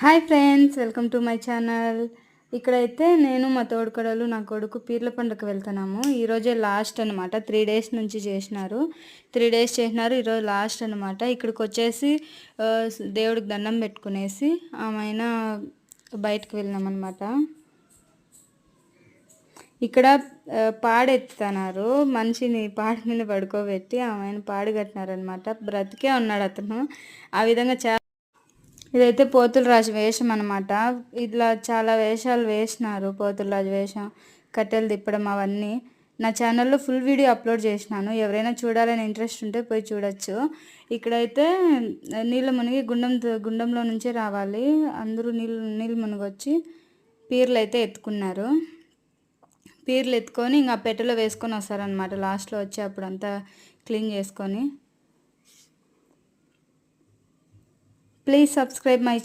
Hi friends, welcome to my channel. ఇక్కడైతే నేను మా తోడుకోడలు నా కొడుకు పీర్ల పండుగకు వెళ్తున్నాము. ఈరోజే లాస్ట్ అనమాట. 3 days నుంచి చేసినారు. 3 days చేసినారు. ఈరోజు లాస్ట్ అనమాట. ఇక్కడికి వచ్చేసి దేవుడికి దండం పెట్టుకునేసి ఆమెన బయటకు వెళ్ళినామన్నమాట. ఇక్కడ పాడెత్తుతున్నారు. మనిషిని పాడి మీద పడుకోబెట్టి ఆమెను పాడి కట్టినారనమాట. బ్రతికే ఉన్నాడు అతను. ఆ విధంగా ఇదైతే పోతుల రాజు వేషం అనమాట. ఇట్లా చాలా వేషాలు వేసినారు. పోతుల రాజు వేషం, కట్టెలు తిప్పడం అవన్నీ నా ఛానల్లో ఫుల్ వీడియో అప్లోడ్ చేసినాను. ఎవరైనా చూడాలని ఇంట్రెస్ట్ ఉంటే పోయి చూడొచ్చు. ఇక్కడైతే నీళ్ళు మునిగి గుండంలో నుంచే రావాలి. అందరూ నీళ్ళు మునిగొచ్చి పీర్లు అయితే ఎత్తుకున్నారు. పీర్లు ఎత్తుకొని ఇంకా పెట్టెలో వేసుకొని వస్తారనమాట. లాస్ట్లో వచ్చి అప్పుడంతా క్లీన్ చేసుకొని. Please subscribe my